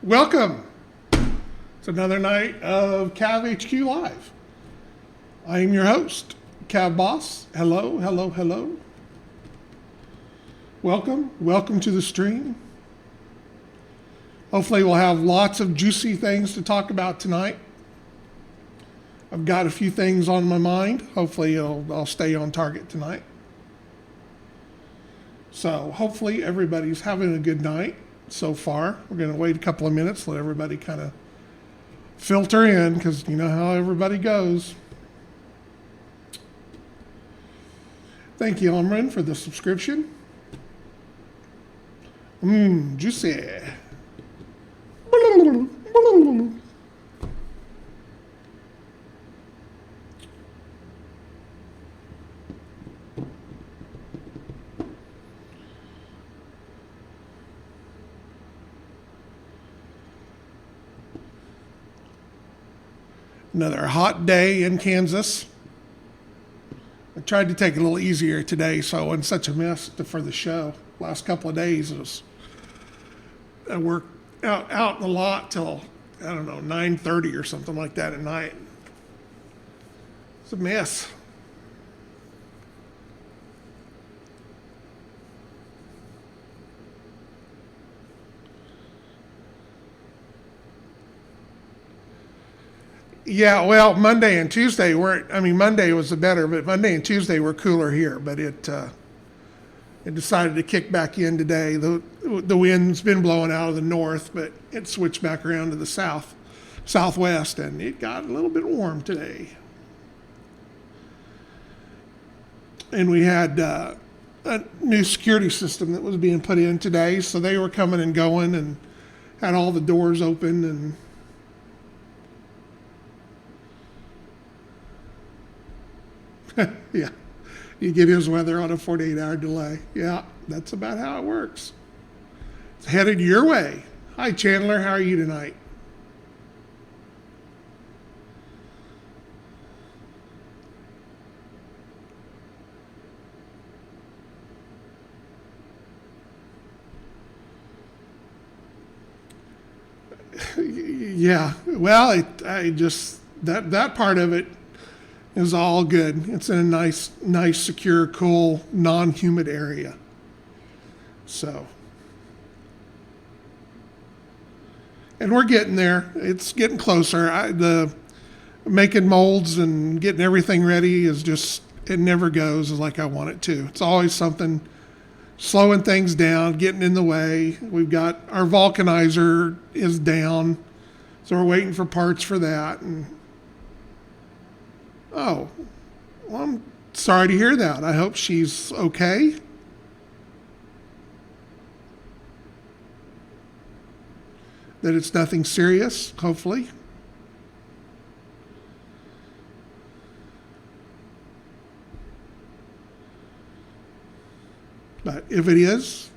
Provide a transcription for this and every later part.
Welcome. It's another night of CAVHQ Live. I am your host, CAVBoss. Hello, hello, hello. Welcome to the stream. Hopefully we'll have lots of juicy things to talk about tonight. I've got a few things on my mind. Hopefully I'll stay on target tonight. So hopefully everybody's having a good night so far. We're going to wait a couple of minutes, let everybody kind of filter in, because you know how everybody goes. Thank you, Amrin, for the subscription. Juicy. Another hot day in Kansas. I tried to take it a little easier today, so I wasn't such a mess for the show. Last couple of days, I worked out in the lot till, 9:30 or something like that at night. It's a mess. Yeah, well, Monday and Tuesday Monday was the better, but Monday and Tuesday were cooler here, but it decided to kick back in today. The wind's been blowing out of the north, but it switched back around to the southwest, and it got a little bit warm today. And we had a new security system that was being put in today, so they were coming and going and had all the doors open and yeah, you get his weather on a 48-hour delay. Yeah, that's about how it works. It's headed your way. Hi, Chandler. How are you tonight? Yeah, well, that part of it is all good. It's in a nice, secure, cool, non-humid area. So, and we're getting there. It's getting closer. The making molds and getting everything ready is just, it never goes like I want it to. It's always something slowing things down, getting in the way. We've got our vulcanizer is down, so we're waiting for parts for that. And oh, well, I'm sorry to hear that. I hope she's okay. That it's nothing serious, hopefully. But if it is,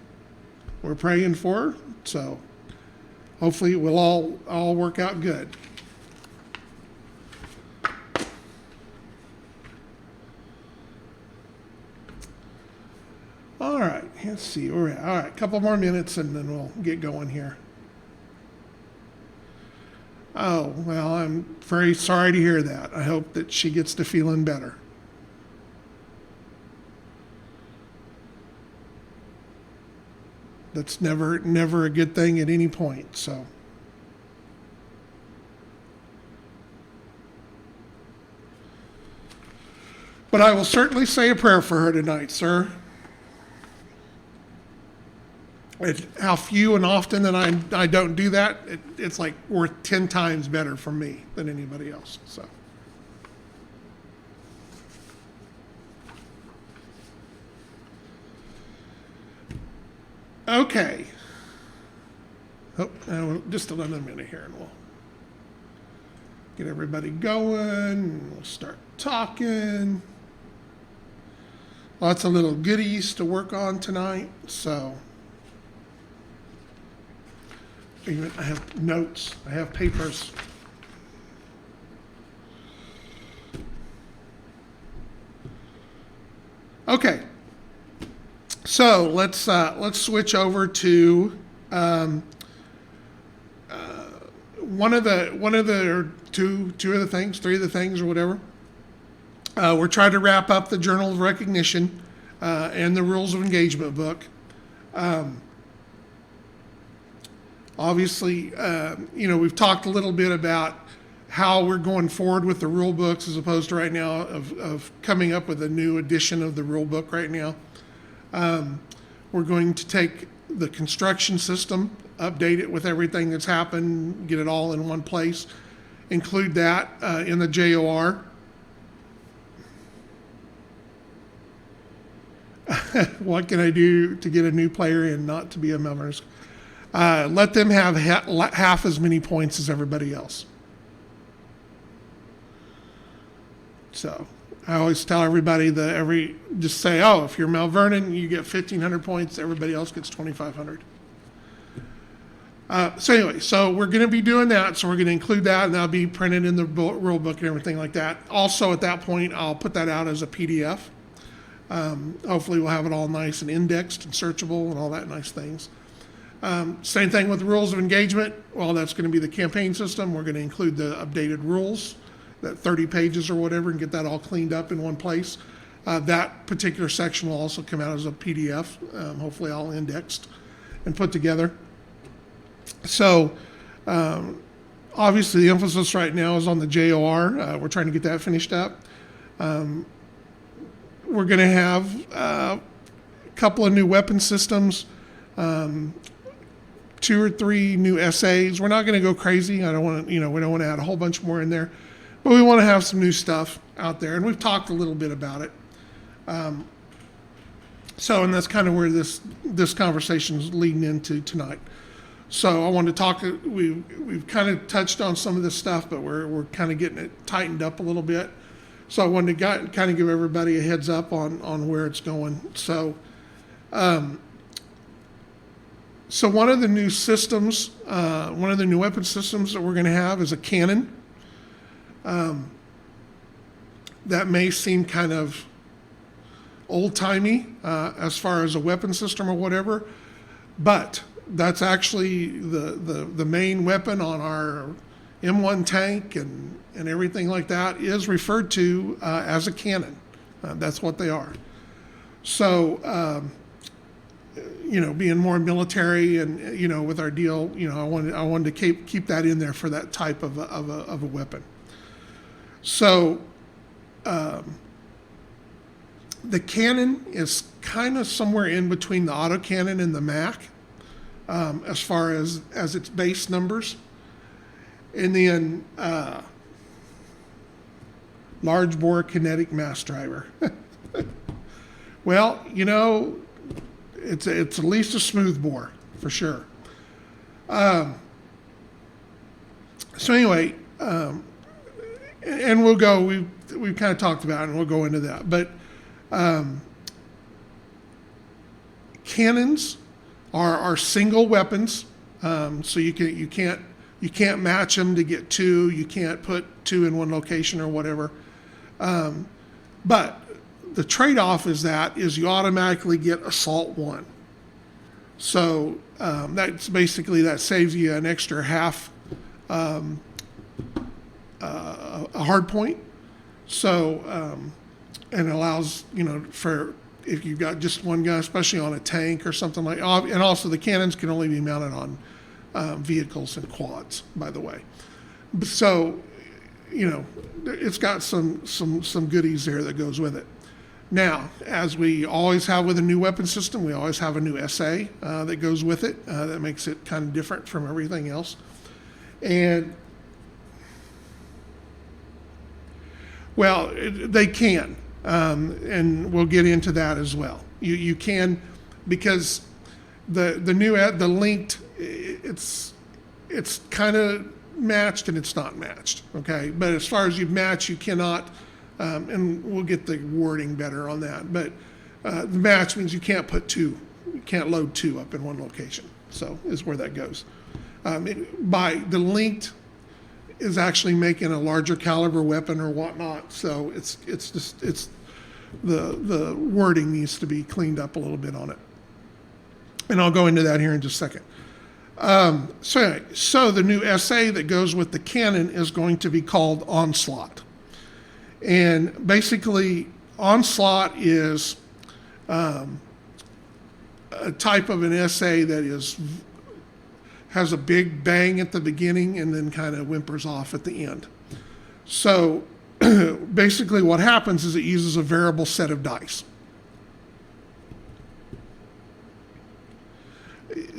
we're praying for her. So hopefully it will all work out good. All right, let's see where we're at. All right, a couple more minutes and then we'll get going here. Oh, well, I'm very sorry to hear that. I hope that she gets to feeling better. That's never a good thing at any point, so. But I will certainly say a prayer for her tonight, sir. How few and often that I don't do that, it's like worth 10 times better for me than anybody else. So, okay. Oh, just another minute here, and we'll get everybody going. And we'll start talking. Lots of little goodies to work on tonight, so. Even I have notes. I have papers. Okay. So let's switch over to one of the or two of the things, three of the things, or whatever. We're trying to wrap up the Journal of Recognition and the Rules of Engagement book. Obviously, we've talked a little bit about how we're going forward with the rule books as opposed to right now of coming up with a new edition of the rule book right now. We're going to take the construction system, update it with everything that's happened, get it all in one place, include that in the JOR. What can I do to get a new player in not to be a member? Let them have half as many points as everybody else. So I always tell everybody just say, if you're Mount Vernon, you get 1,500 points. Everybody else gets 2,500. So we're going to be doing that. So we're going to include that, and that'll be printed in the rule book and everything like that. Also, at that point, I'll put that out as a PDF. Hopefully, we'll have it all nice and indexed and searchable and all that nice things. Same thing with the rules of engagement. Well, that's going to be the campaign system. We're going to include the updated rules, that 30 pages or whatever, and get that all cleaned up in one place. That particular section will also come out as a PDF, hopefully all indexed and put together. So obviously the emphasis right now is on the JOR. We're trying to get that finished up. We're going to have a couple of new weapon systems, 2 or 3 new essays. We're not going to go crazy. We don't want to add a whole bunch more in there. But we want to have some new stuff out there, and we've talked a little bit about it. And that's kind of where this conversation is leading into tonight. So I wanted to talk. We've kind of touched on some of this stuff, but we're kind of getting it tightened up a little bit. So I wanted to kind of give everybody a heads up on where it's going. So, one of the new systems, one of the new weapon systems that we're going to have is a cannon. That may seem kind of old-timey as far as a weapon system or whatever, but that's actually the main weapon on our M1 tank and everything like that is referred to as a cannon. That's what they are. So, being more military and, with our deal, I wanted to keep that in there for that type of a weapon. So the cannon is kind of somewhere in between the autocannon and the MAC as far as its base numbers. And then large bore kinetic mass driver. Well, it's at least a smooth bore for sure. So anyway, and we'll go. We've kind of talked about it, and we'll go into that. But cannons are single weapons, so you can't match them to get 2. You can't put 2 in one location or whatever. But the trade-off is you automatically get assault 1. So that's basically, that saves you an extra half a hard point. So and allows for if you've got just one gun, especially on a tank or something like. And also the cannons can only be mounted on vehicles and quads, by the way. So it's got some goodies there that goes with it. Now, as we always have with a new weapon system, we always have a new SA that goes with it that makes it kind of different from everything else. And, well, they can, and we'll get into that as well. You can, because the linked, it's kind of matched and it's not matched, okay? But as far as you match, you cannot, and we'll get the wording better on that, but the match means you can't load 2 up in one location, so is where that goes. By the linked is actually making a larger caliber weapon or whatnot, so it's the wording needs to be cleaned up a little bit on it. And I'll go into that here in just a second. So the new SA that goes with the cannon is going to be called Onslaught. And basically, Onslaught is a type of an SA that has a big bang at the beginning and then kind of whimpers off at the end. So basically what happens is it uses a variable set of dice.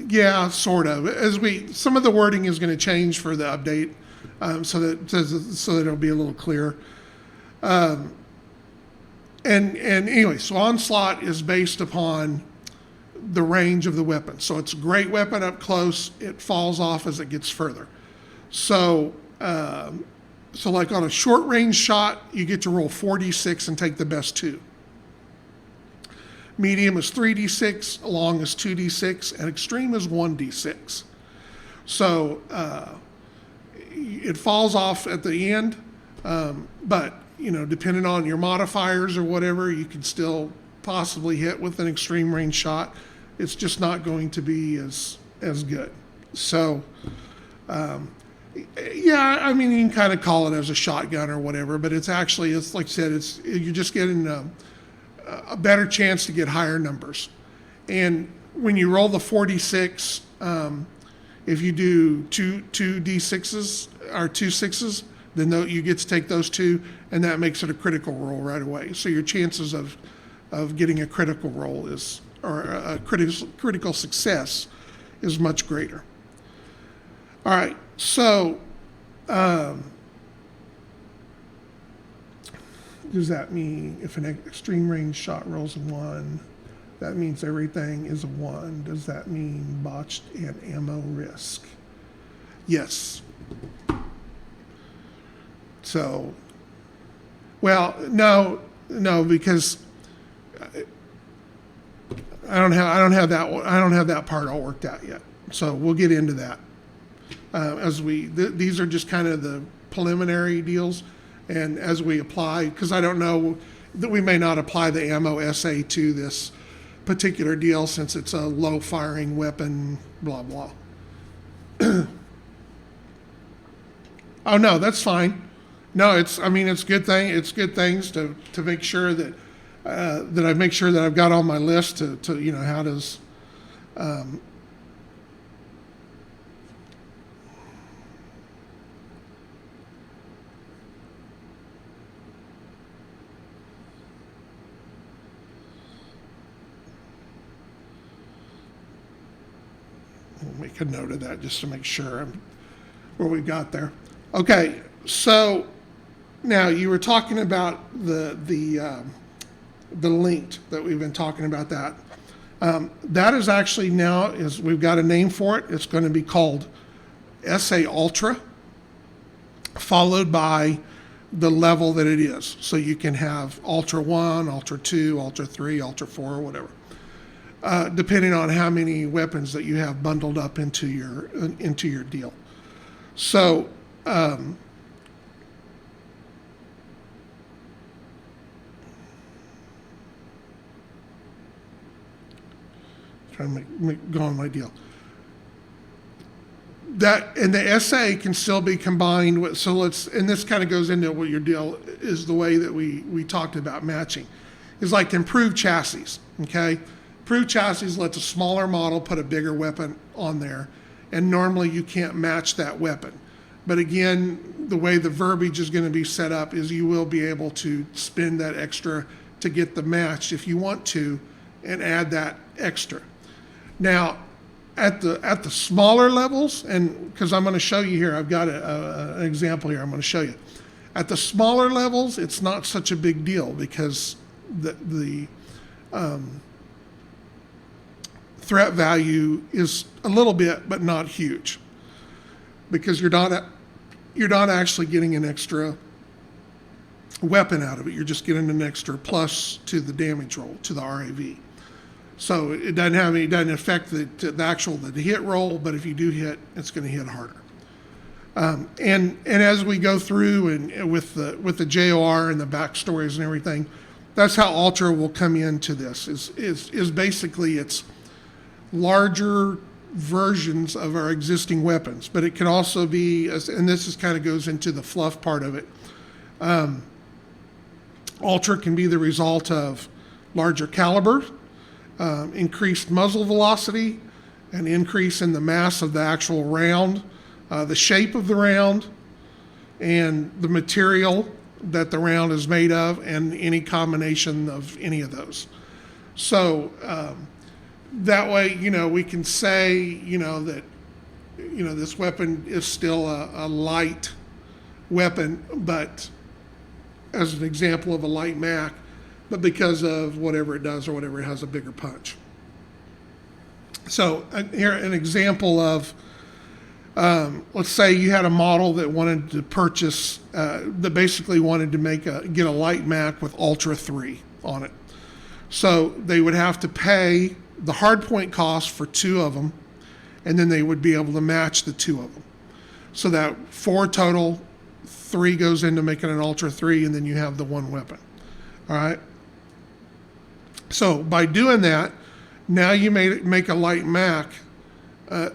Yeah, sort of. Some of the wording is going to change for the update, so that it'll be a little clearer. And anyway, so Onslaught is based upon the range of the weapon. So it's a great weapon up close. It falls off as it gets further. So like on a short range shot, you get to roll 4d6 and take the best two. Medium is 3d6, long is 2d6, and extreme is 1d6. So it falls off at the end, but depending on your modifiers or whatever, you can still possibly hit with an extreme range shot. It's just not going to be as good. So yeah, I mean, you can kind of call it as a shotgun or whatever, but it's like I said, you're just getting a better chance to get higher numbers. And when you roll the 4d6, if you do two d6s or 2 6s, then you get to take those two, and that makes it a critical roll right away. So your chances of getting a critical roll or a critical success is much greater. All right, so does that mean if an extreme range shot rolls a 1, that means everything is a 1? Does that mean botched and ammo risk? Yes. So, well, no, because I don't have that part all worked out yet. So we'll get into that these are just kind of the preliminary deals. And as we apply, because I don't know that we may not apply the ammo SA to this particular deal since it's a low firing weapon, blah, blah. Oh no, that's fine. No, it's good thing. It's good things to make sure that I make sure that I've got on my list to how does, I'll make a note of that just to make sure where we got there. Okay, so now you were talking about the linked that we've been talking about that. That is actually we've got a name for it. It's going to be called SA Ultra, followed by the level that it is. So you can have Ultra 1, Ultra 2, Ultra 3, Ultra 4, or whatever. Depending on how many weapons that you have bundled up into your deal. So trying to go on my deal. That and the SA can still be combined with. And this kind of goes into what your deal is. The way that we talked about matching is like improved chassis. Okay. Improved chassis lets a smaller model put a bigger weapon on there, and normally you can't match that weapon. But again, the way the verbiage is going to be set up is you will be able to spend that extra to get the match if you want to, and add that extra. Now, at the smaller levels, and because I'm going to show you here, I've got an example here I'm going to show you. At the smaller levels, it's not such a big deal because the threat value is a little bit, but not huge, because you're not actually getting an extra weapon out of it. You're just getting an extra plus to the damage roll, to the RAV. So it doesn't affect the hit roll, but if you do hit, it's going to hit harder. And as we go through and with the JOR and the backstories and everything, that's how Ultra will come into this. Is basically it's larger versions of our existing weapons, but it can also be, and this is kind of goes into the fluff part of it. Ultra can be the result of larger caliber, increased muzzle velocity, an increase in the mass of the actual round, the shape of the round, and the material that the round is made of, and any combination of any of those. So that way, we can say, that, this weapon is still a light weapon, but as an example of a light Mac, but because of whatever it does or whatever, it has a bigger punch. So here, an example of, let's say you had a model that wanted to purchase, that basically wanted to get a light Mac with Ultra 3 on it. So they would have to pay the hardpoint cost for 2 of them, and then they would be able to match the 2 of them. So that 4 total, 3 goes into making an Ultra 3, and then you have the 1 weapon. All right? So by doing that, now you make a light Mac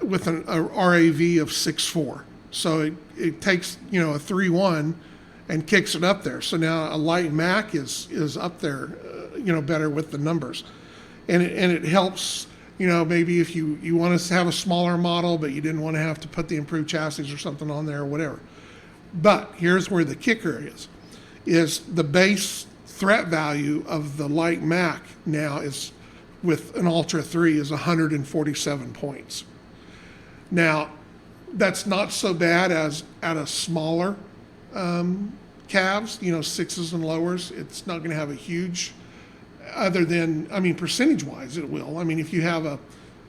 with a RAV of 6.4. So it takes, a 3.1 and kicks it up there. So now a light Mac is up there, better with the numbers. And it helps, maybe if you want to have a smaller model, but you didn't want to have to put the improved chassis or something on there or whatever. But here's where the kicker is the base threat value of the light Mac now is, with an Ultra 3, is 147 points. Now, that's not so bad as at a smaller CAVs, 6s and lowers. It's not going to have a huge, other than, percentage-wise it will. If you have a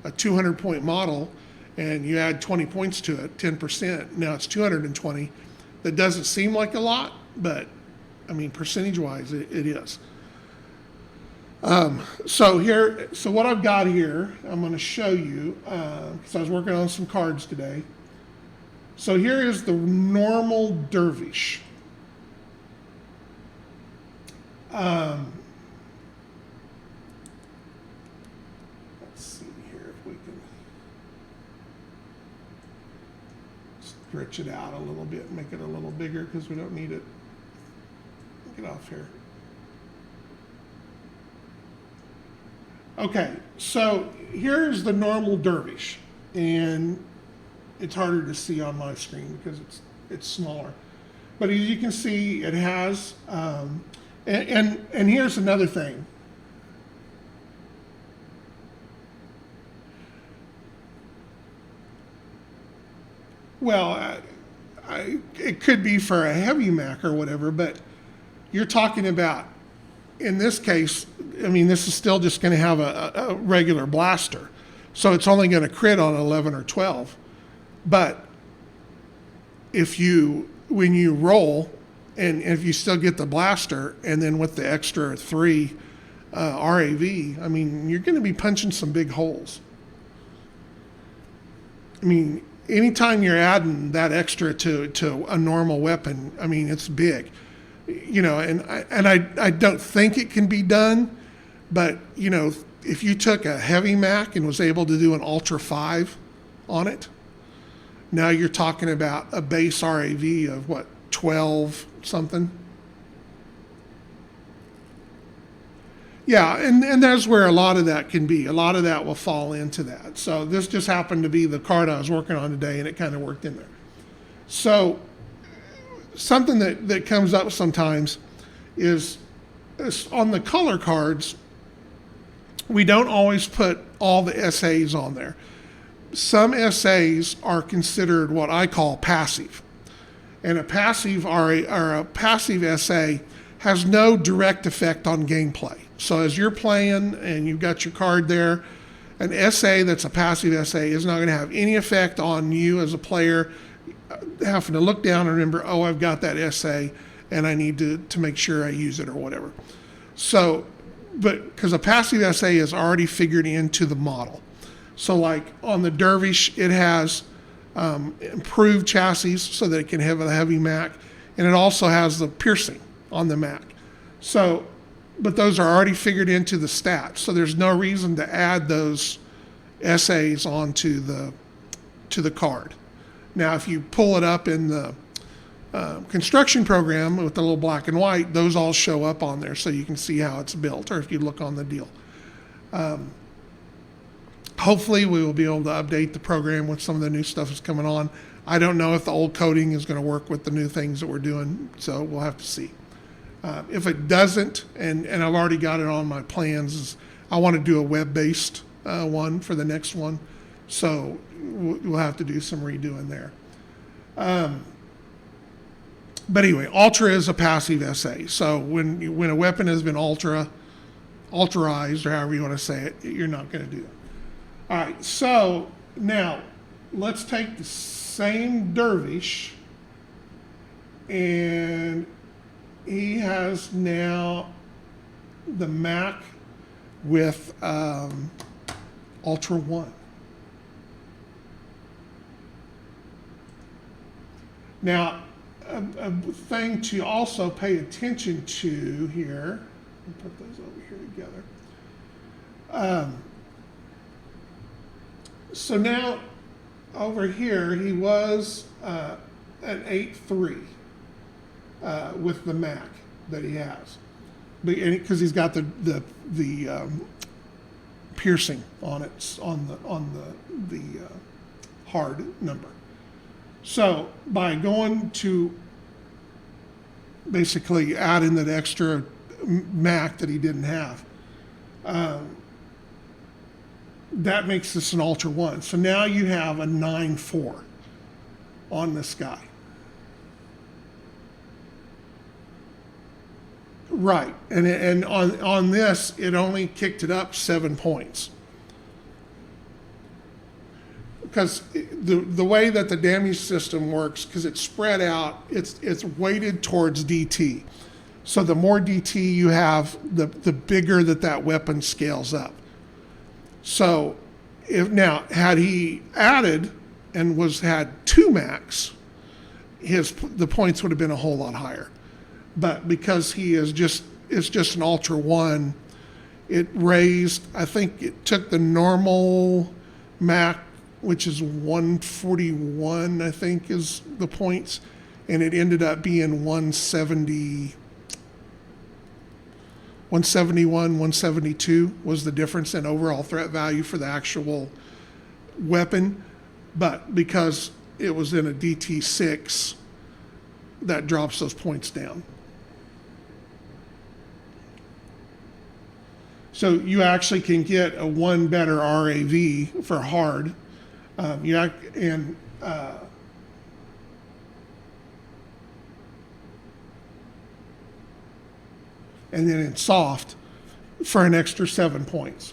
200-point model and you add 20 points to it, 10%, now it's 220. That doesn't seem like a lot, but, percentage-wise it is. So what I've got here, I'm going to show you, because I was working on some cards today. So here is the normal dervish. Let's see here if we can stretch it out a little bit, make it a little bigger, because we don't need it. Get off here. Okay, so here's the normal dervish, and it's harder to see on my screen because it's smaller. But as you can see, it has, and here's another thing. Well, it could be for a heavy Mac or whatever, but you're talking about, in this case, this is still just going to have a regular blaster. So it's only going to crit on 11 or 12. But when you roll, and if you still get the blaster, and then with the extra 3 RAV, you're going to be punching some big holes. Anytime you're adding that extra to a normal weapon, it's big. And I don't think it can be done, but, if you took a heavy Mac and was able to do an Ultra 5 on it, now you're talking about a base RAV of 12 something? Yeah, and that's where a lot of that can be. A lot of that will fall into that. So this just happened to be the card I was working on today, and it kind of worked in there. So something that comes up sometimes is on the color cards, we don't always put all the SAs on there. Some SAs are considered what I call passive. And a passive or a passive SA has no direct effect on gameplay. So as you're playing and you've got your card there, an SA that's a passive SA is not going to have any effect on you as a player having to look down and remember, oh, I've got that SA and I need to make sure I use it or whatever. So, but because a passive SA is already figured into the model. So like on the Dervish, it has improved chassis so that it can have a heavy Mac, and it also has the piercing on the Mac. So, but those are already figured into the stats, so there's no reason to add those essays onto the card. Now, if you pull it up in the construction program with the little black and white, those all show up on there so you can see how it's built, or if you look on the deal. Hopefully we will be able to update the program with some of the new stuff that's coming on. I don't know if the old coding is going to work with the new things that we're doing, so we'll have to see. If it doesn't, and I've already got it on my plans, is I want to do a web-based one for the next one, so we'll have to do some redoing there. But anyway, ultra is a passive essay. So when a weapon has been ultraized, or however you want to say it, you're not going to do it. All right, so now let's take the same dervish, and he has now the Mac with Ultra 1. Now, a thing to also pay attention to here, I'll put those over here together. So now over here, he was an 8.3 with the Mac that he has, because he's got the piercing on it on the hard number. So by going to basically add in that extra Mac that he didn't have, that makes this an Ultra 1. So now you have a 9.4 on this guy. Right, and on this, it only kicked it up 7 points. Because the way that the damage system works, because it's spread out, it's weighted towards DT. So the more DT you have, the bigger that weapon scales up. So had he added and had 2 Macs, the points would have been a whole lot higher. But because it's just an Ultra 1, it raised, I think it took the normal Mac, which is 141, I think is the points, and it ended up being 170, 171, 172 was the difference in overall threat value for the actual weapon. But because it was in a DT6, that drops those points down. So you actually can get a 1 better RAV for hard. And then in soft for an extra 7 points.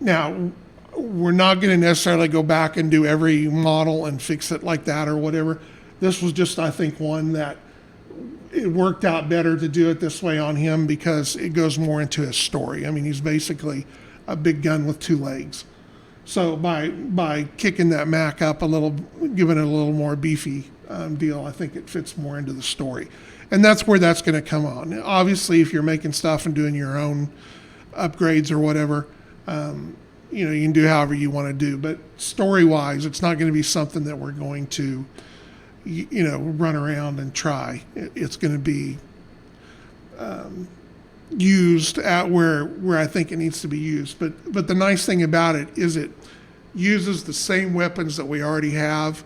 Now, we're not going to necessarily go back and do every model and fix it like that or whatever. This was just, I think, one that it worked out better to do it this way on him because it goes more into his story. I mean, he's basically a big gun with 2 legs. So by kicking that Mac up a little, giving it a little more beefy deal, I think it fits more into the story. And that's where that's going to come on. Obviously, if you're making stuff and doing your own upgrades or whatever, you can do however you want to do. But story-wise, it's not going to be something that we're going to run around and try. It's going to be used at where I think it needs to be used. But the nice thing about it is it uses the same weapons that we already have,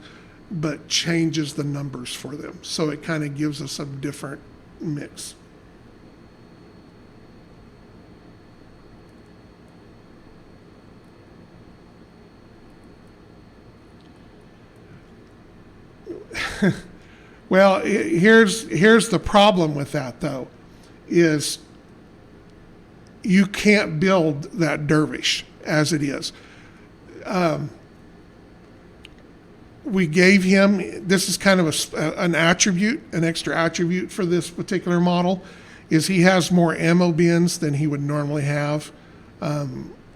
but changes the numbers for them. So it kind of gives us a different mix. Well, here's the problem with that, though, is you can't build that dervish as it is. We gave him, this is kind of an attribute, an extra attribute for this particular model, is he has more ammo bins than he would normally have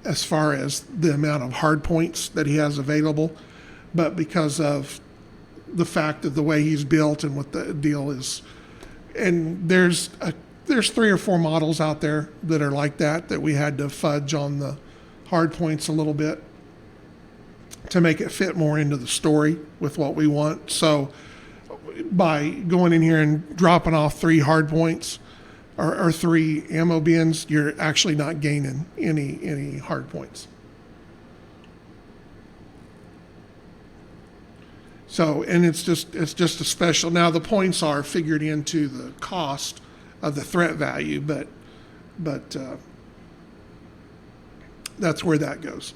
as far as the amount of hard points that he has available. But because of the fact of the way he's built and what the deal is. And there's there's 3 or 4 models out there that are like that we had to fudge on the hard points a little bit to make it fit more into the story with what we want. So by going in here and dropping off 3 hard points or 3 ammo bins, you're actually not gaining any hard points. So, and it's just a special. Now the points are figured into the cost of the threat value, but that's where that goes.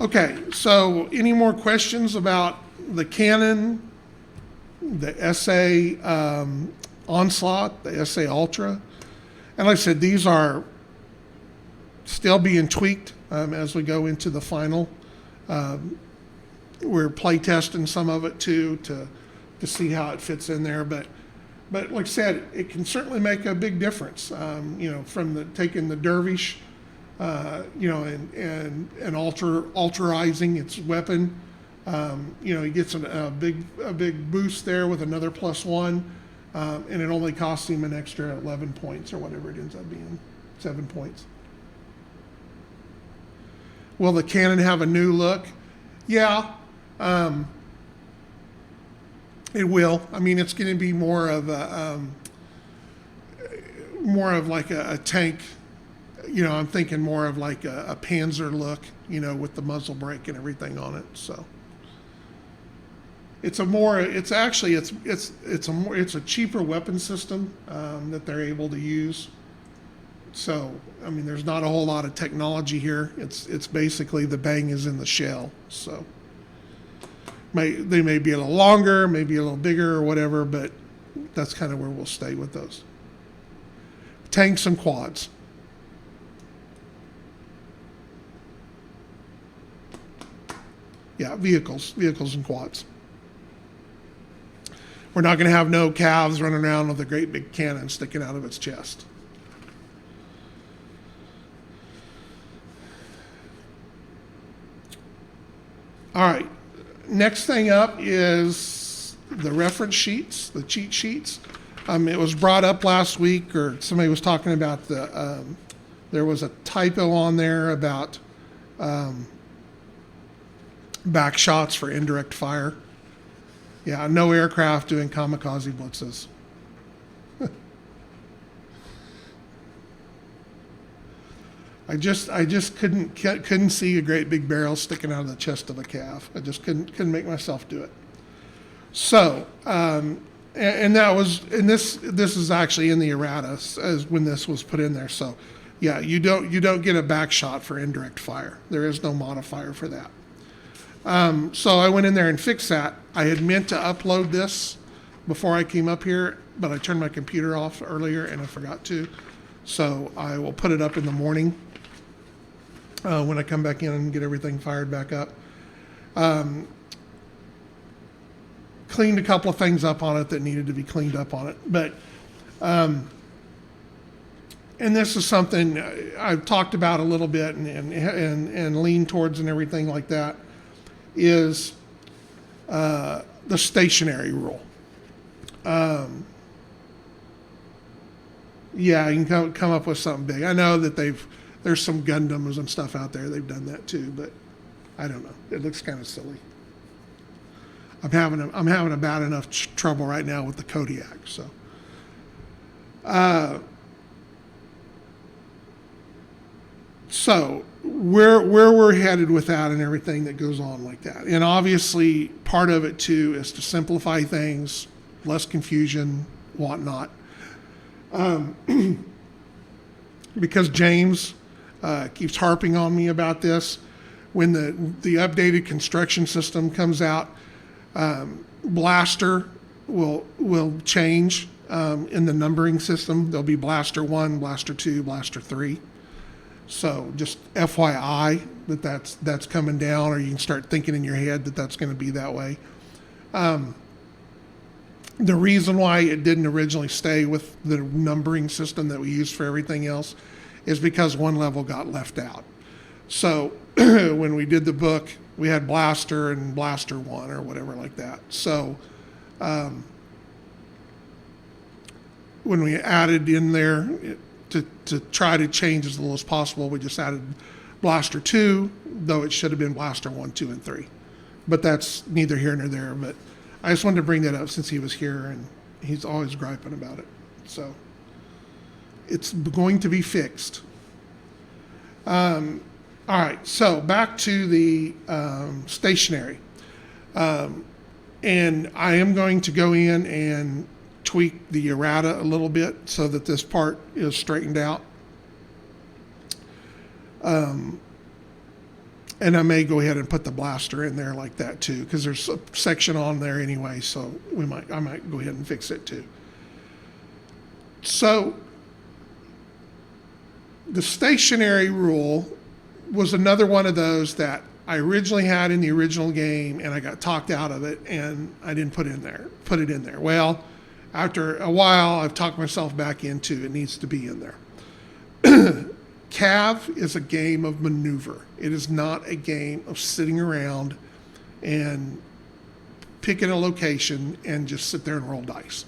Okay, so any more questions about the Canon, the SA Onslaught, the SA Ultra? And like I said, these are still being tweaked as we go into the final. We're play testing some of it too to see how it fits in there. But like I said, it can certainly make a big difference. From taking the Dervish, and alterizing its weapon. He gets a big boost there with another +1, and it only costs him an extra 11 points or whatever it ends up being, 7 points. Will the cannon have a new look? Yeah, it will. I mean, it's going to be more of like a tank. I'm thinking more of like a Panzer look, with the muzzle brake and everything on it. So it's a cheaper weapon system that they're able to use. So, I mean, there's not a whole lot of technology here. It's basically the bang is in the shell. So they may be a little longer, maybe a little bigger or whatever, but that's kind of where we'll stay with those. Tanks and quads. Yeah, vehicles and quads. We're not going to have no calves running around with a great big cannon sticking out of its chest. All right, next thing up is the reference sheets, the cheat sheets. It was brought up last week, or somebody was talking about there was a typo on there about back shots for indirect fire. Yeah, no aircraft doing kamikaze blitzes. I just couldn't see a great big barrel sticking out of the chest of a cav. I just couldn't make myself do it. So, and this is actually in the errata as when this was put in there. So, yeah, you don't get a back shot for indirect fire. There is no modifier for that. So I went in there and fixed that. I had meant to upload this before I came up here, but I turned my computer off earlier and I forgot to. So I will put it up in the morning when I come back in and get everything fired back up. Cleaned a couple of things up on it that needed to be cleaned up on it. But, and this is something I've talked about a little bit and lean towards and everything like that, is the stationary rule. Yeah, you can come up with something big. I know that there's some Gundams and stuff out there. They've done that too, but I don't know. It looks kind of silly. I'm having a bad enough trouble right now with the Kodiak. So where we're headed with that and everything that goes on like that, and obviously part of it too is to simplify things, less confusion, whatnot. Because James keeps harping on me about this. When the updated construction system comes out, Blaster will change in the numbering system. There'll be Blaster 1, Blaster 2, Blaster 3. So just FYI that's coming down, or you can start thinking in your head that that's going to be that way. The reason why it didn't originally stay with the numbering system that we used for everything else is because one level got left out. So when we did the book, we had Blaster and Blaster 1 or whatever like that. So when we added in there to try to change as little as possible, we just added Blaster 2, though it should have been Blaster 1, 2, and 3. But that's neither here nor there. But I just wanted to bring that up since he was here, and he's always griping about it. So it's going to be fixed. All right, so back to the stationary. And I am going to go in and tweak the errata a little bit so that this part is straightened out. And I may go ahead and put the blaster in there like that too, because there's a section on there anyway, so I might go ahead and fix it too. So the stationary rule was another one of those that I originally had in the original game, and I got talked out of it, and I didn't put it in there. Well, after a while, I've talked myself back into it needs to be in there. CAV is a game of maneuver. It is not a game of sitting around and picking a location and just sit there and roll dice.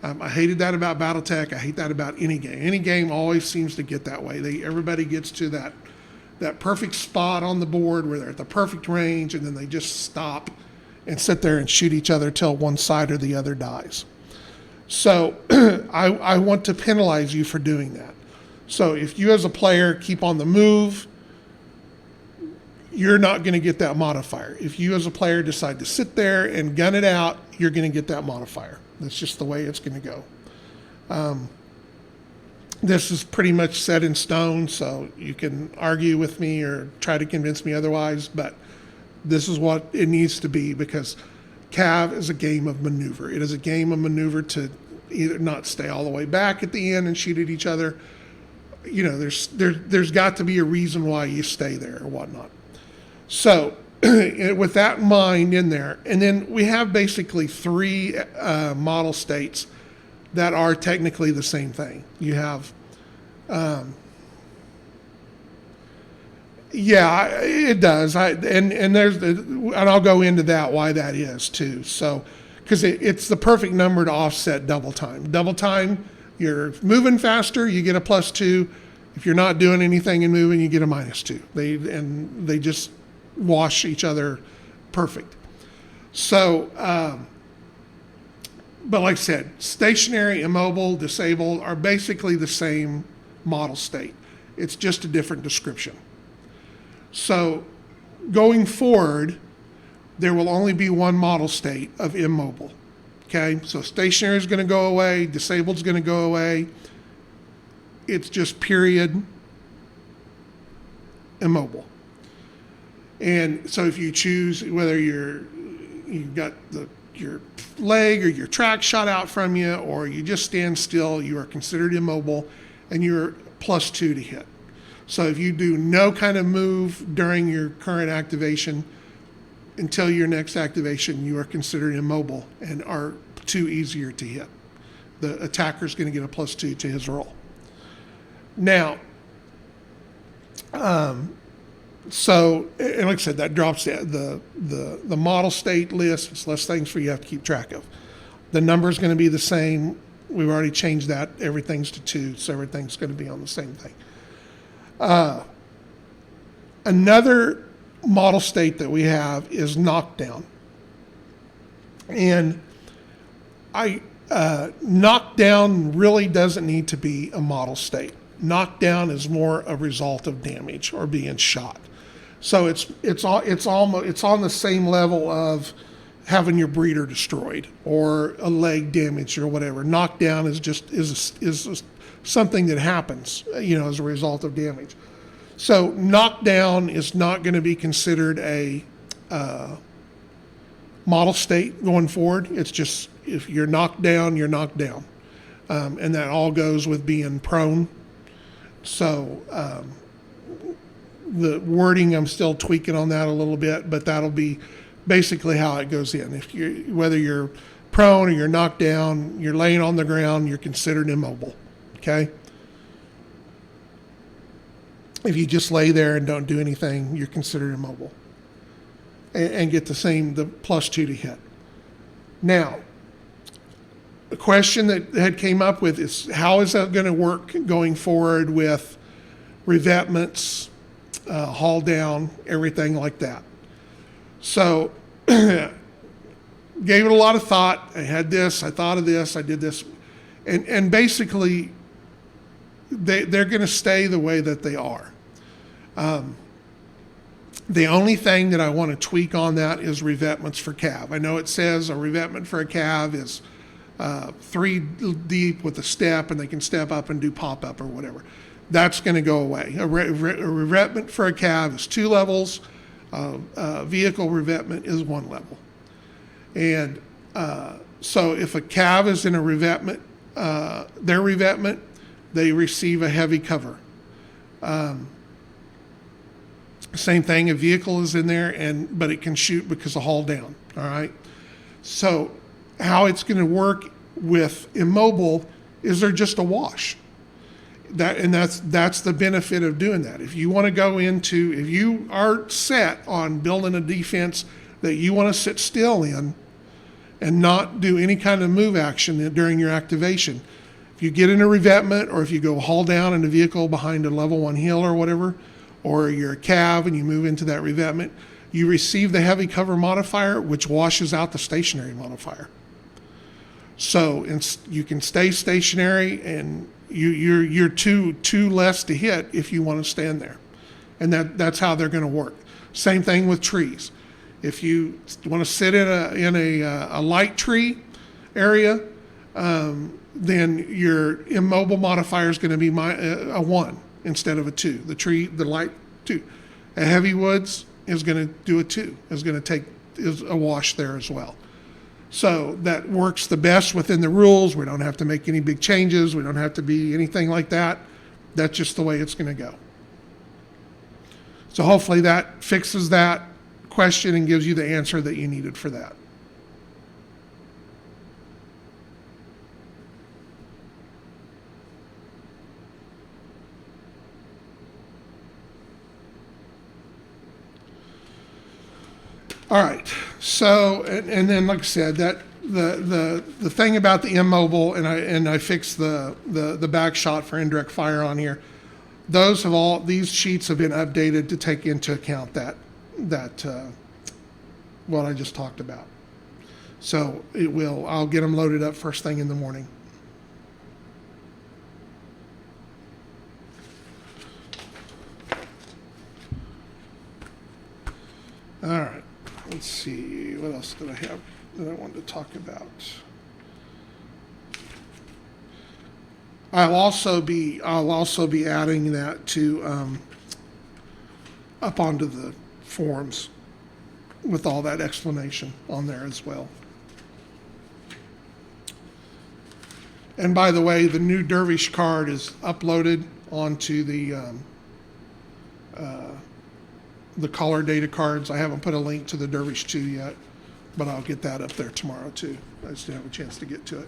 I hated that about BattleTech. I hate that about any game. Any game always seems to get that way. Everybody gets to that perfect spot on the board where they're at the perfect range, and then they just stop and sit there and shoot each other till one side or the other dies. So I want to penalize you for doing that. So if you as a player keep on the move, you're not going to get that modifier. If you as a player decide to sit there and gun it out, you're going to get that modifier. That's just the way it's going to go. This is pretty much set in stone, so you can argue with me or try to convince me otherwise, but this is what it needs to be, because CAV is a game of maneuver. It is a game of maneuver to either not stay all the way back at the end and shoot at each other. You know, there's got to be a reason why you stay there or whatnot. So with that in mind in there, and then we have basically three model states that are technically the same thing. You have, yeah, it does. And I'll go into that, why that is too. So, because it's the perfect number to offset double time. Double time, you're moving faster, you get a +2. If you're not doing anything and moving, you get a -2. They just wash each other perfect. So, but like I said, stationary, immobile, disabled are basically the same model state. It's just a different description. So going forward, there will only be one model state of immobile. Okay, so stationary is going to go away, disabled is going to go away. It's just period immobile. And so if you choose whether you've got your leg or your track shot out from you, or you just stand still, you are considered immobile, and you're +2 to hit. So if you do no kind of move during your current activation until your next activation, you are considered immobile and are 2 easier to hit. The attacker is going to get a +2 to his roll. Now, so, and like I said, that drops the model state list. It's less things for you have to keep track of. The number is going to be the same. We've already changed that. Everything's to 2, so everything's going to be on the same thing. Another model state that we have is knockdown. And knockdown really doesn't need to be a model state. Knockdown is more a result of damage or being shot. So it's on the same level of having your breeder destroyed or a leg damaged or whatever. Knockdown is something that happens, as a result of damage. So knockdown is not going to be considered a model state going forward. It's just if you're knocked down, you're knocked down, and that all goes with being prone. So the wording, I'm still tweaking on that a little bit, but that'll be basically how it goes in. Whether you're prone or you're knocked down, you're laying on the ground, you're considered immobile. Okay. If you just lay there and don't do anything, you're considered immobile and get the +2 to hit. Now, a question that had came up with is how is that going to work going forward with revetments, haul down, everything like that. So gave it a lot of thought. I had this, I thought of this, I did this. And basically, they're going to stay the way that they are. The only thing that I want to tweak on that is revetments for CAV. I know it says a revetment for a CAV is 3 deep with a step, and they can step up and do pop-up or whatever. That's going to go away. A revetment for a CAV is 2 levels. Vehicle revetment is 1 level. And so if a CAV is in a revetment, their revetment, they receive a heavy cover. Same thing, a vehicle is in there, but it can shoot because of haul down, all right? So how it's going to work with immobile is they're just a wash. That's the benefit of doing that. If you want to go into, if you are set on building a defense that you want to sit still in and not do any kind of move action during your activation, if you get in a revetment or if you go haul down in a vehicle behind a level 1 hill or whatever, or you're a CAV and you move into that revetment, you receive the heavy cover modifier, which washes out the stationary modifier. So you can stay stationary, and you're two less to hit if you want to stand there, and that's how they're going to work. Same thing with trees. If you want to sit in a light tree area, then your immobile modifier is going to be a 1 instead of a 2. The light 2. A heavy woods is going to do a 2. Is a wash there as well. So that works the best within the rules. We don't have to make any big changes. We don't have to be anything like that. That's just the way it's going to go. So hopefully that fixes that question and gives you the answer that you needed for that. All right, so and then like I said, that the thing about the immobile, and I fixed the back shot for indirect fire on here. These sheets have been updated to take into account that what I just talked about. So I'll get them loaded up first thing in the morning. All right. Let's see, what else did I have that I wanted to talk about? I'll also be adding that to up onto the forums with all that explanation on there as well. And by the way, the new Dervish card is uploaded onto the caller data cards. I haven't put a link to the Dervish 2 yet, but I'll get that up there tomorrow too. I just didn't have a chance to get to it.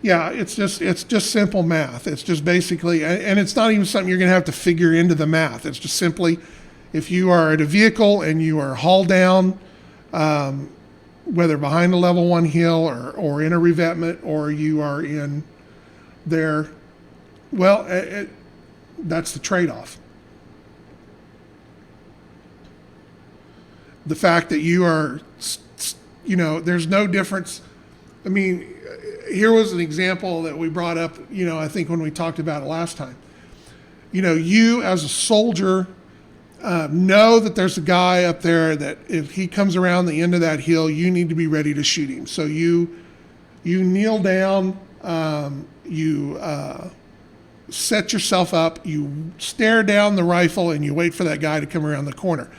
Yeah, it's just simple math. It's just basically, and it's not even something you're going to have to figure into the math. It's just simply, if you are at a vehicle and you are haul down, whether behind a level 1 hill or in a revetment, or you are in there, well, that's the trade-off. The fact that you are, there's no difference. I mean, here was an example that we brought up, I think when we talked about it last time. You as a soldier know that there's a guy up there that if he comes around the end of that hill, you need to be ready to shoot him. So you kneel down, you set yourself up, you stare down the rifle, and you wait for that guy to come around the corner.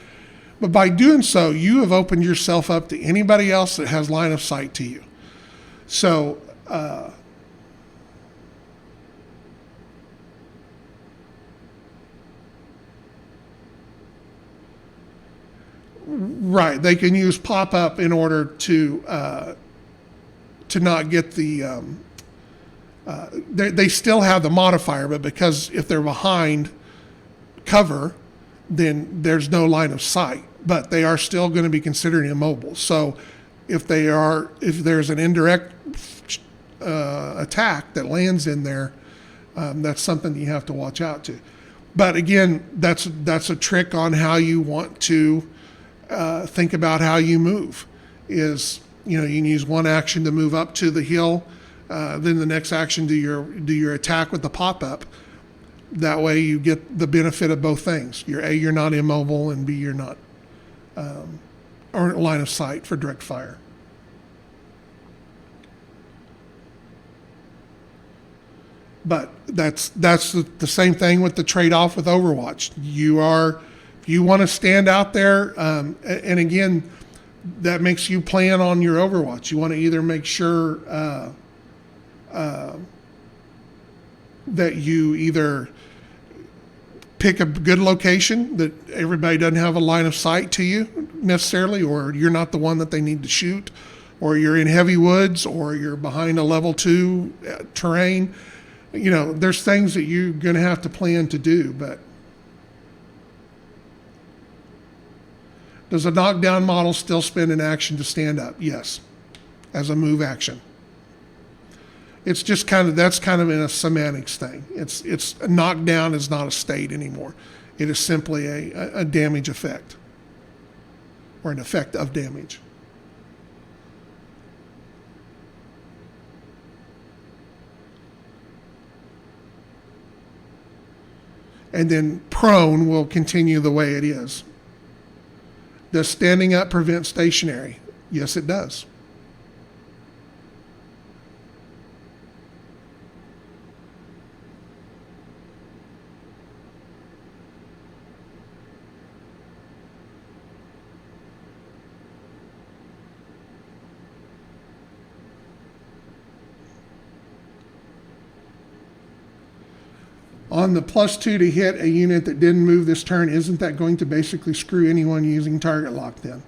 But by doing so, you have opened yourself up to anybody else that has line of sight to you. So, right, they can use pop-up in order to not get the, they still have the modifier, but because if they're behind cover, then there's no line of sight, but they are still going to be considered immobile. So if there's an indirect attack that lands in there, that's something you have to watch out to. But again, that's a trick on how you want to think about how you move. Is, you can use one action to move up to the hill, then the next action do your attack with the pop up. That way you get the benefit of both things. You're not immobile, and B, you're not or line of sight for direct fire. But that's the same thing with the trade-off with Overwatch. If you want to stand out there, and again, that makes you plan on your Overwatch. You want to either make sure that you either pick a good location that everybody doesn't have a line of sight to you necessarily, or you're not the one that they need to shoot, or you're in heavy woods, or you're behind a level 2 terrain. There's things that you're going to have to plan to do. But does a knockdown model still spend an action to stand up? Yes, as a move action. It's just that's kind of in a semantics thing. It's a knockdown is not a state anymore. It is simply a damage effect, or an effect of damage. And then prone will continue the way it is. Does standing up prevent stationary? Yes, it does. On the +2 to hit a unit that didn't move this turn, isn't that going to basically screw anyone using target lock then?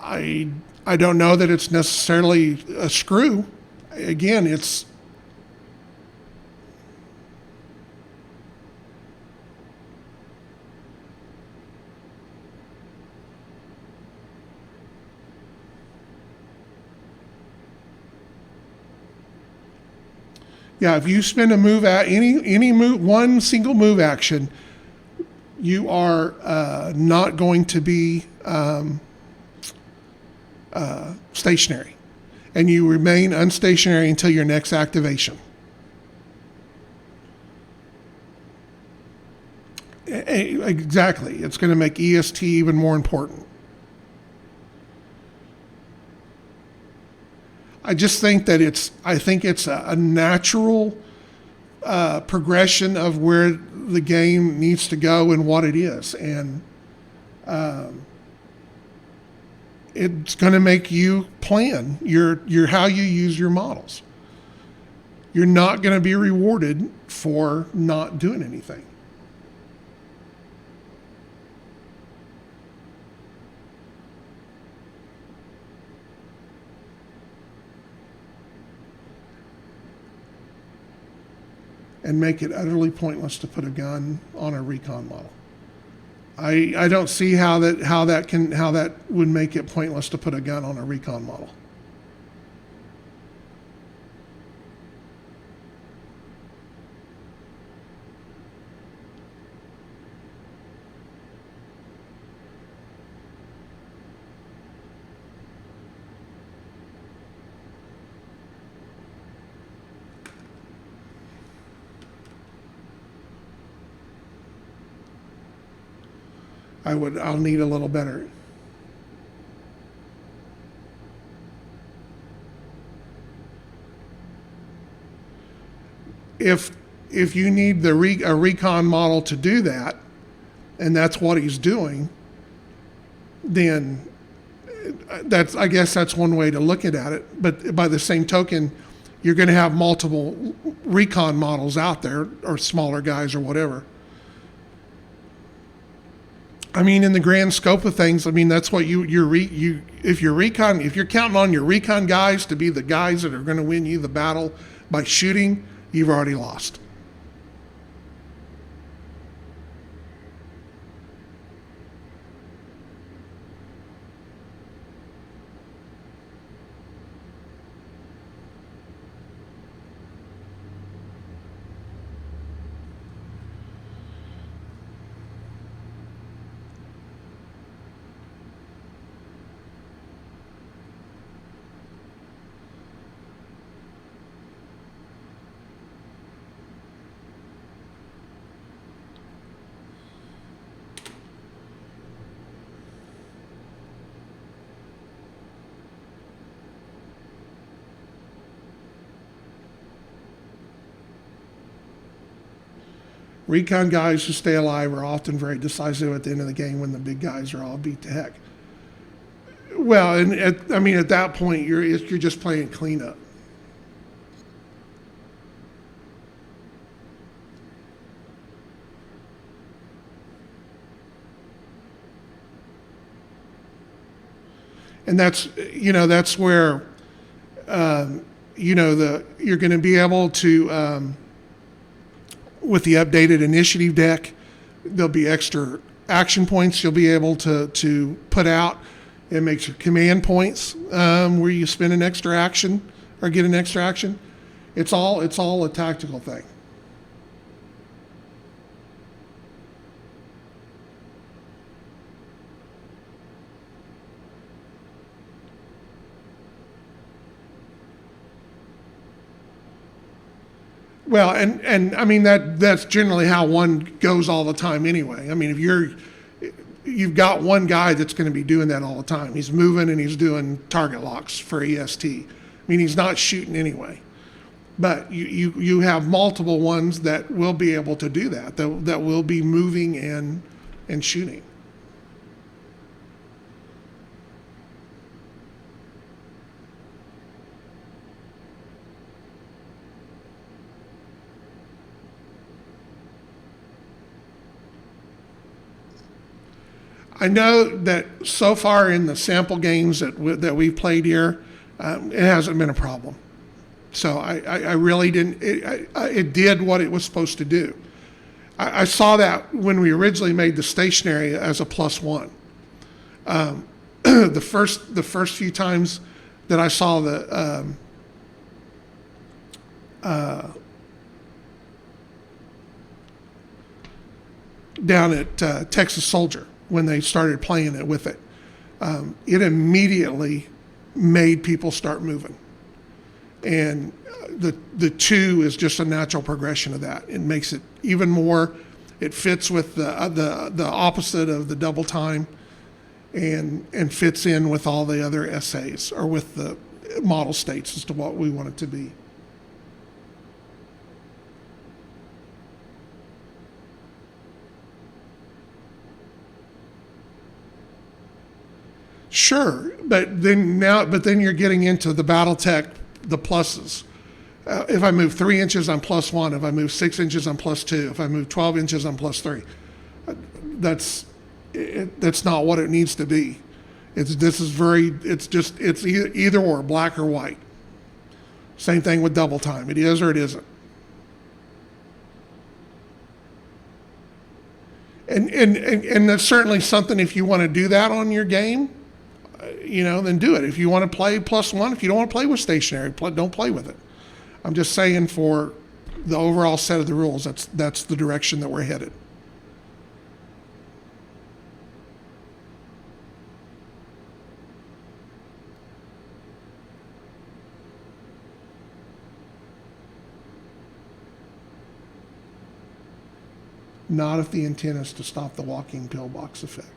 I don't know that it's necessarily a screw. Again, it's if you spend a move at any move, one single move action, you are not going to be stationary, and you remain unstationary until your next activation. Exactly, it's going to make EST even more important. I just think that it's a natural progression of where the game needs to go and what it is. And it's going to make you plan your how you use your models. You're not going to be rewarded for not doing anything. And make it utterly pointless to put a gun on a recon model. I don't see how that would make it pointless to put a gun on a recon model. I'll need a little better. If you need a recon model to do that, and that's what he's doing, then I guess that's one way to look at it. But by the same token, you're going to have multiple recon models out there, or smaller guys, or whatever. I mean, in the grand scope of things, I mean, that's what if you're counting on your recon guys to be the guys that are going to win you the battle by shooting, you've already lost. Recon guys who stay alive are often very decisive at the end of the game when the big guys are all beat to heck. Well, and at that point, you're just playing cleanup. And that's where you're going to be able to, with the updated initiative deck, there'll be extra action points you'll be able to put out. It makes your command points where you spend an extra action or get an extra action. It's all a tactical thing. Well, and I mean that's generally how one goes all the time anyway. I mean, if you've got one guy that's going to be doing that all the time. He's moving and he's doing target locks for EST. I mean, he's not shooting anyway. But you have multiple ones that will be able to do that will be moving and shooting. I know that so far in the sample games that we've played here, it hasn't been a problem. So I really didn't. It did what it was supposed to do. I saw that when we originally made the stationary as a +1. The first few times that I saw the down at Texas Soldier, when they started playing it with it, it immediately made people start moving. And the 2 is just a natural progression of that. It makes it even more, it fits with the opposite of the double time and fits in with all the other essays or with the model states as to what we want it to be. Sure, but then you're getting into the BattleTech, the pluses. If I move 3 inches, I'm +1. If I move 6 inches, I'm +2. If I move 12 inches, I'm +3. That's not what it needs to be. It's either or, black or white. Same thing with double time. It is or it isn't. And that's certainly something, if you want to do that on your game, then do it. If you want to play +1, if you don't want to play with stationary, don't play with it. I'm just saying for the overall set of the rules, that's the direction that we're headed. Not if the intent is to stop the walking pillbox effect.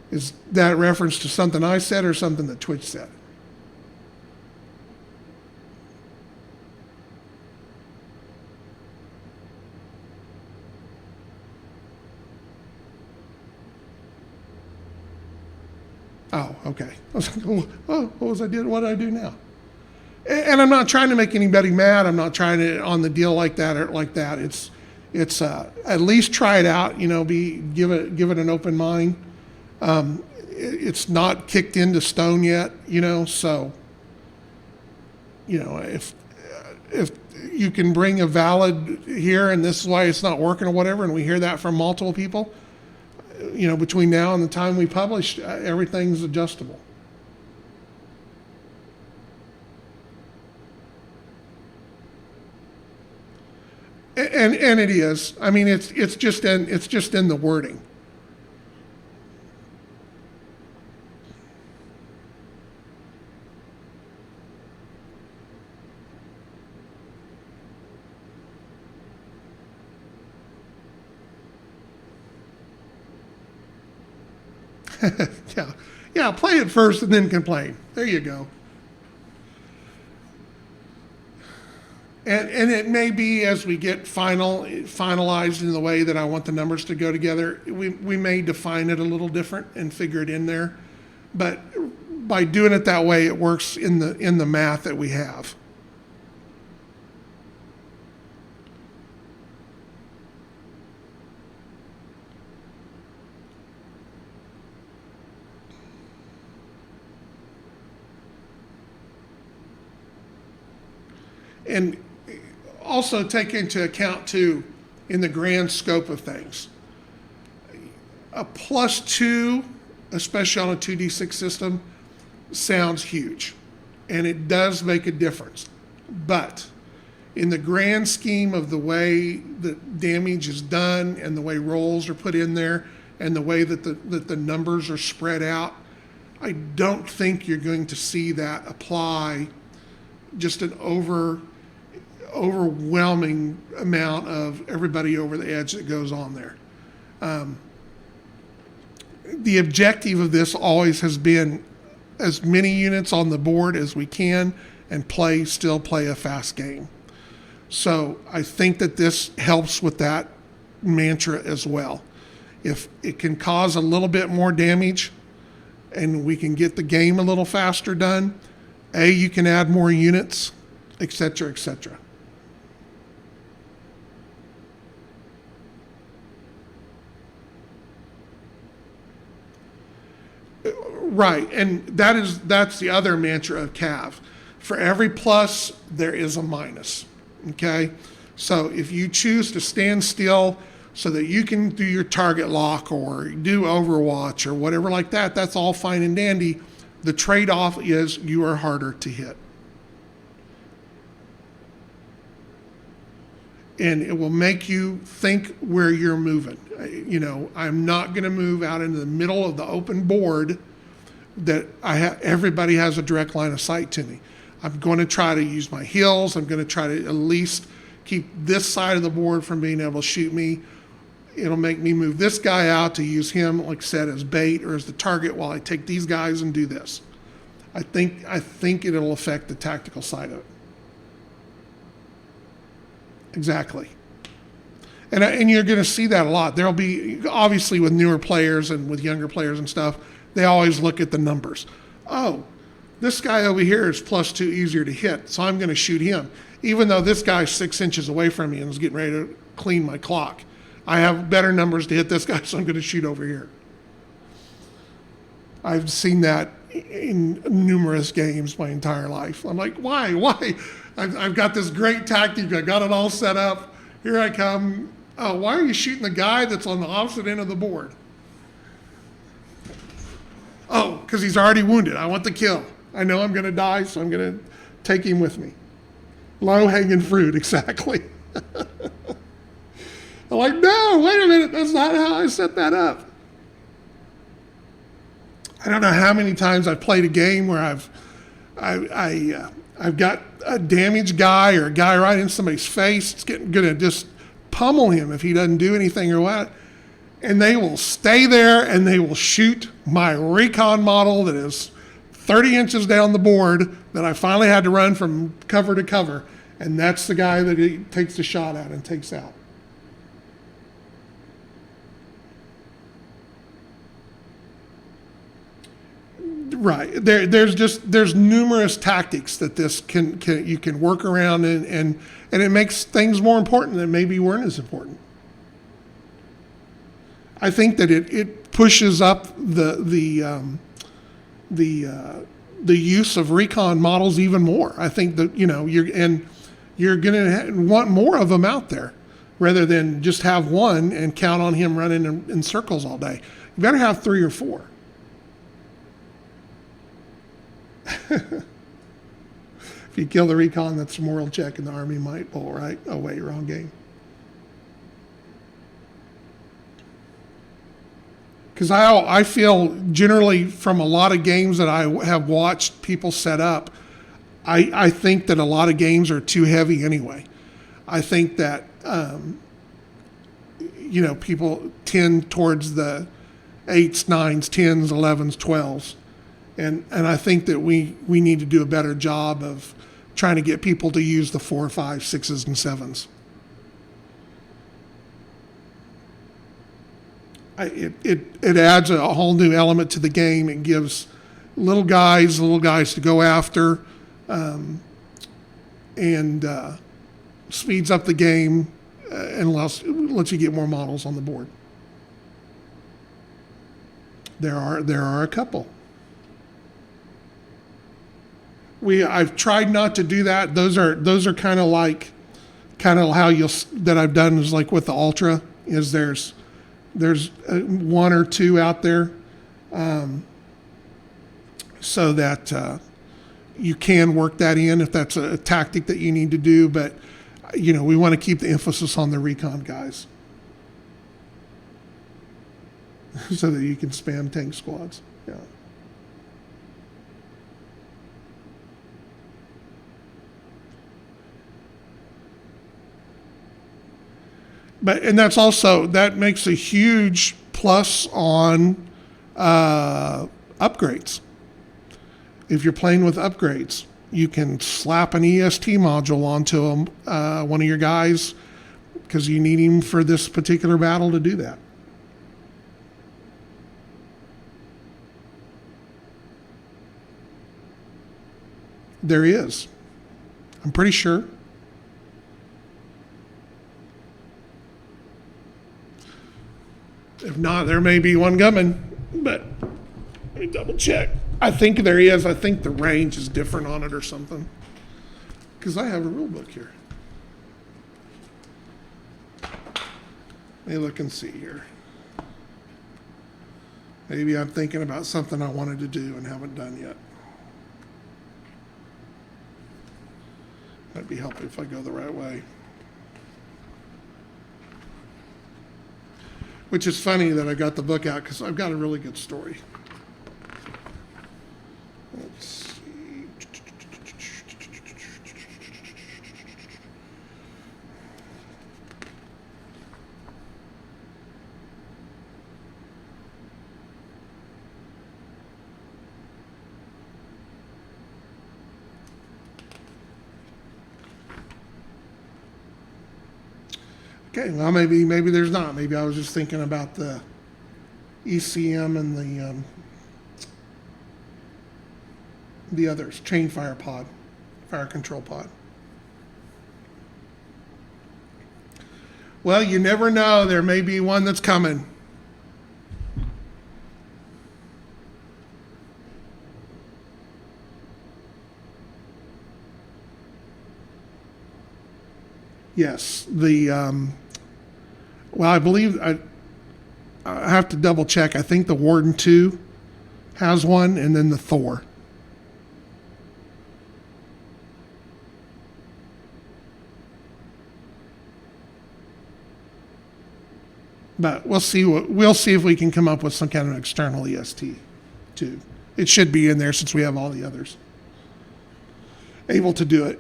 Is that reference to something I said or something that Twitch said? Oh, okay. I was like, what did I do now? And I'm not trying to make anybody mad. I'm not trying to on the deal like that or like that. It's at least try it out. Give it an open mind. It's not kicked into stone yet. So if you can bring a valid here and this is why it's not working or whatever, and we hear that from multiple people, between now and the time we publish, everything's adjustable. And it is. I mean, it's just in the wording. Yeah, play it first and then complain. There you go. And it may be as we get finalized in the way that I want the numbers to go together, we may define it a little different and figure it in there. But by doing it that way, it works in the math that we have. And also take into account too, in the grand scope of things, a +2, especially on a 2d6 system, sounds huge, and it does make a difference. But in the grand scheme of the way that damage is done and the way rolls are put in there and the way that the numbers are spread out, I don't think you're going to see that apply just an overwhelming amount of everybody over the edge that goes on there. The objective of this always has been as many units on the board as we can and still play a fast game. So I think that this helps with that mantra as well. If it can cause a little bit more damage and we can get the game a little faster done, you can add more units, et cetera, et cetera. Right, and that's the other mantra of CAV. For every plus, there is a minus, okay? So if you choose to stand still so that you can do your target lock or do Overwatch or whatever like that, that's all fine and dandy. The trade-off is you are harder to hit. And it will make you think where you're moving. You know, I'm not going to move out into the middle of the open board that everybody has a direct line of sight to me. I'm going to try to use my heels. I'm going to try to at least keep this side of the board from being able to shoot me. It'll make me move this guy out to use him, like I said, as bait or as the target while I take these guys and do this. I think it'll affect the tactical side of it. Exactly. And you're going to see that a lot. There'll be, obviously with newer players and with younger players and stuff, they always look at the numbers. Oh, this guy over here is +2 easier to hit, so I'm going to shoot him. Even though this guy's 6 inches away from me and is getting ready to clean my clock. I have better numbers to hit this guy, so I'm going to shoot over here. I've seen that in numerous games my entire life. I'm like, why? I've got this great tactic. I got it all set up. Here I come. Oh, why are you shooting the guy that's on the opposite end of the board? Oh, because he's already wounded. I want the kill. I know I'm going to die, so I'm going to take him with me. Low-hanging fruit, exactly. I'm like, no, wait a minute. That's not how I set that up. I don't know how many times I've played a game where I've got a damaged guy or a guy right in somebody's face. It's going to just pummel him if he doesn't do anything or what. And they will stay there and they will shoot my recon model that is 30 inches down the board that I finally had to run from cover to cover. And that's the guy that he takes the shot at and takes out. Right. There's numerous tactics that this you can work around and it makes things more important that maybe weren't as important. I think that it pushes up the use of recon models even more. I think that you're going to want more of them out there rather than just have one and count on him running in circles all day. You better have 3 or 4. If you kill the recon, that's a moral check, and the Army might pull, right? Oh, wait, wrong game. Because I feel generally from a lot of games that I have watched people set up, I think that a lot of games are too heavy anyway. I think that, people tend towards the 8s, 9s, 10s, 11s, 12s. And I think that we need to do a better job of trying to get people to use the 4, 5, 6s, and 7s. It adds a whole new element to the game. It gives little guys to go after, and speeds up the game, and lets you get more models on the board. There are a couple. I've tried not to do that. Those are kind of how that I've done is like with the Ultra, is there's one or two out there, so that you can work that in if that's a tactic that you need to do. But we want to keep the emphasis on the recon guys, so that you can spam tank squads. Yeah. And that makes a huge plus on upgrades. If you're playing with upgrades, you can slap an EST module onto one of your guys, because you need him for this particular battle to do that. There is. I'm pretty sure. If not, there may be one coming, but let me double check. I think there is. I think the range is different on it or something, because I have a rule book here. Let me look and see here. Maybe I'm thinking about something I wanted to do and haven't done yet. Might be helpful if I go the right way. Which is funny that I got the book out, because I've got a really good story. Let's see. Okay, well, maybe there's not. Maybe I was just thinking about the ECM and the others, chain fire pod, fire control pod. Well, you never know. There may be one that's coming. Yes, well, I believe I have to double check. I think the Warden 2 has one, and then the Thor. But we'll see if we can come up with some kind of external EST too. It should be in there since we have all the others able to do it.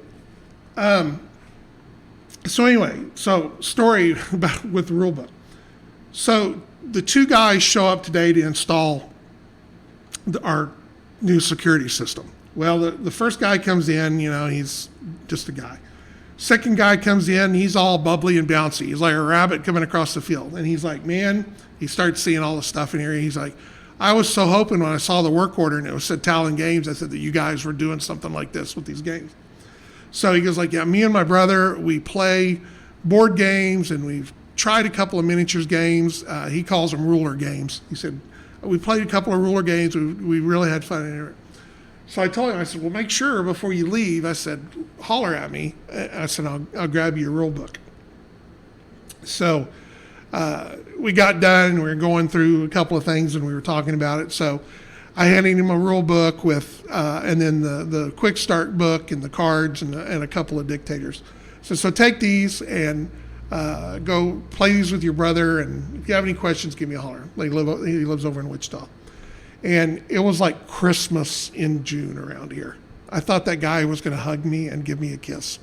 So anyway, story with the rulebook. So the two guys show up today to install our new security system. Well, the first guy comes in, he's just a guy. Second guy comes in, he's all bubbly and bouncy. He's like a rabbit coming across the field. And he's like, man, he starts seeing all the stuff in here. He's like, I was so hoping when I saw the work order and it said Talon Games, I said that you guys were doing something like this with these games. So he goes like, yeah, me and my brother, we play board games, and we've tried a couple of miniatures games. He calls them ruler games. He said, we played a couple of ruler games. We really had fun in it. So I told him, I said, well, make sure before you leave, I said, holler at me. I said, I'll grab you your rule book. So we got done, and we were going through a couple of things, and we were talking about it. So I handed him a rule book with, and then the quick start book and the cards and a couple of dictators. So take these and go play these with your brother. And if you have any questions, give me a holler. He lives over in Wichita. And it was like Christmas in June around here. I thought that guy was going to hug me and give me a kiss.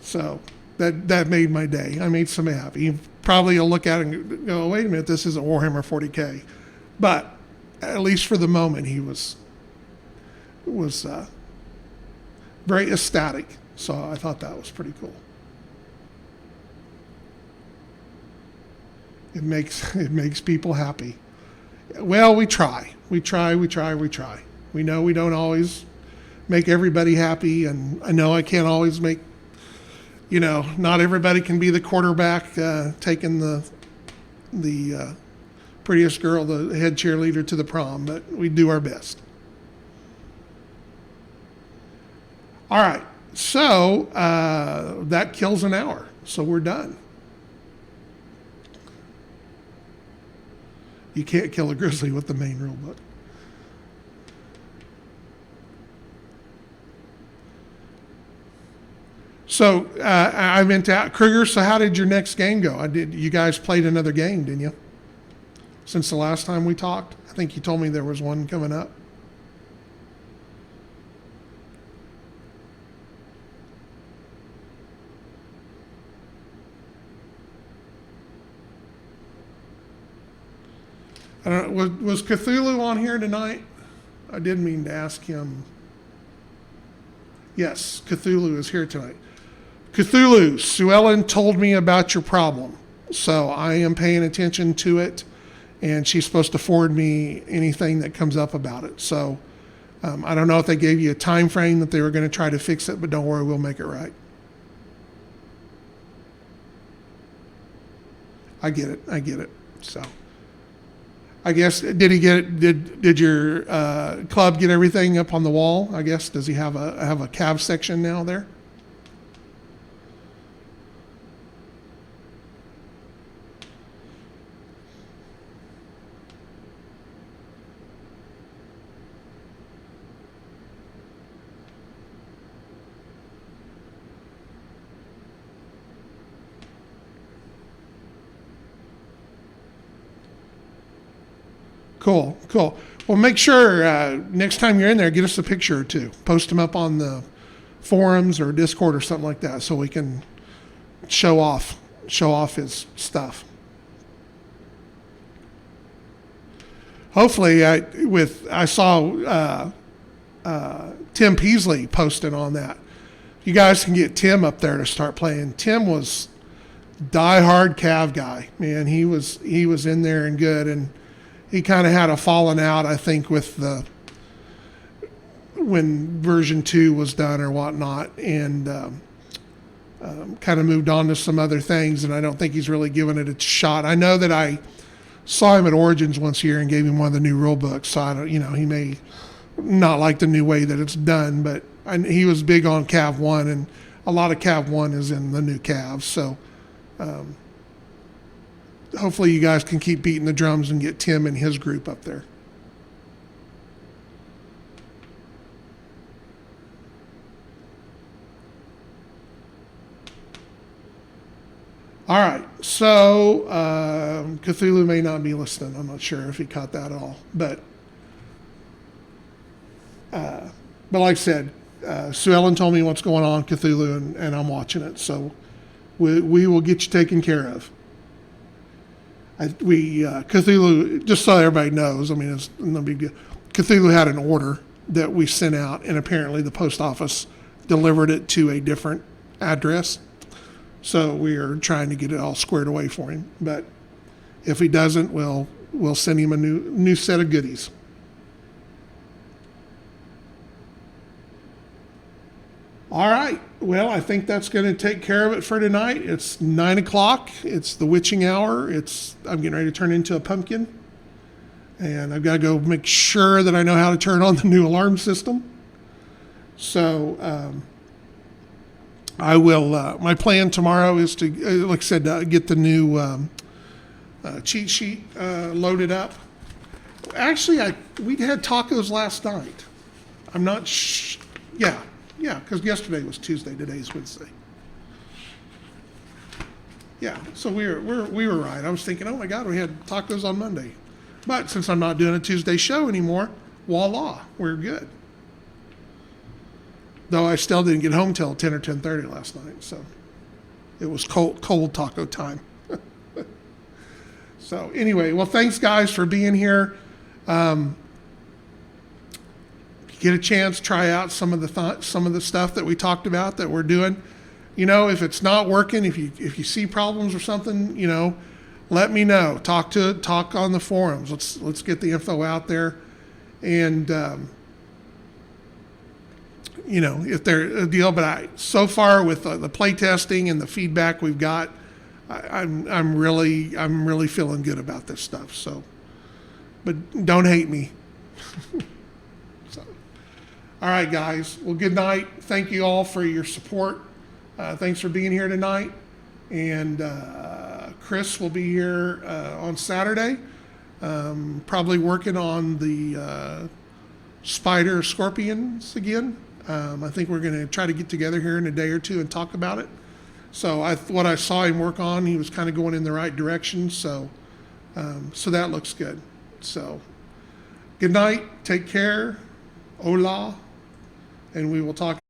So that made my day. I made somebody happy. Probably you'll look at it and go, wait a minute, this isn't Warhammer 40K. But at least for the moment, he was very ecstatic. So I thought that was pretty cool. It makes people happy. Well, we try. We try. We know we don't always make everybody happy, and I know I can't always make, not everybody can be the quarterback taking the prettiest girl, the head cheerleader, to the prom, but we do our best. All right, so that kills an hour, so we're done. You can't kill a grizzly with the main rule book. So I meant to Kruger. So how did your next game go? You guys played another game, didn't you? Since the last time we talked, I think you told me there was one coming up. I don't know, was Cthulhu on here tonight? I did mean to ask him. Yes, Cthulhu is here tonight. Cthulhu, Sue Ellen told me about your problem, so I am paying attention to it, and she's supposed to forward me anything that comes up about it. So I don't know if they gave you a time frame that they were going to try to fix it, but don't worry, we'll make it right. I get it. So I guess, did he get it? Did your club get everything up on the wall? I guess, does he have a CAV section now there? Cool. Well, make sure next time you're in there, get us a picture or two. Post them up on the forums or Discord or something like that, so we can show off his stuff. Hopefully, I saw Tim Peasley posted on that. You guys can get Tim up there to start playing. Tim was diehard Cav guy, man. He was in there and good, and he kind of had a falling out, I think, with when version 2 was done or whatnot, and kind of moved on to some other things, and I don't think he's really given it a shot. I know that I saw him at Origins once a year and gave him one of the new rule books, so I don't, he may not like the new way that it's done, but he was big on Cav 1, and a lot of Cav 1 is in the new Cav, so hopefully you guys can keep beating the drums and get Tim and his group up there. All right, so Cthulhu may not be listening. I'm not sure if he caught that at all, but like I said, Sue Ellen told me what's going on, Cthulhu, and I'm watching it. So we will get you taken care of. Cthulhu, just so everybody knows, I mean, it's no big deal. Cthulhu had an order that we sent out, and apparently the post office delivered it to a different address. So we are trying to get it all squared away for him. But if he doesn't, we'll send him a new set of goodies. All right. Well, I think that's going to take care of it for tonight. It's 9 o'clock. It's the witching hour. I'm getting ready to turn into a pumpkin. And I've got to go make sure that I know how to turn on the new alarm system. So I will, my plan tomorrow is to, like I said, get the new cheat sheet loaded up. Actually, we had tacos last night. I'm not Yeah, because yesterday was Tuesday, today's Wednesday. Yeah, so we were right. I was thinking, oh my God, we had tacos on Monday. But since I'm not doing a Tuesday show anymore, voila, we're good. Though I still didn't get home till 10 or 10:30 last night, so it was cold taco time. So anyway, well, thanks guys for being here. get a chance, try out some of the stuff that we talked about that we're doing. You know, if it's not working, if you see problems or something, you know, let me know. Talk on the forums. Let's get the info out there, and you know, if they're a deal. But so far with the play testing and the feedback we've got, I'm really feeling good about this stuff. So, but don't hate me. So, all right, guys. Well, good night. Thank you all for your support. Thanks for being here tonight. And Chris will be here on Saturday, probably working on the spider scorpions again. I think we're going to try to get together here in a day or two and talk about it. So what I saw him work on, he was kind of going in the right direction. So that looks good. So good night. Take care. Hola. And we will talk.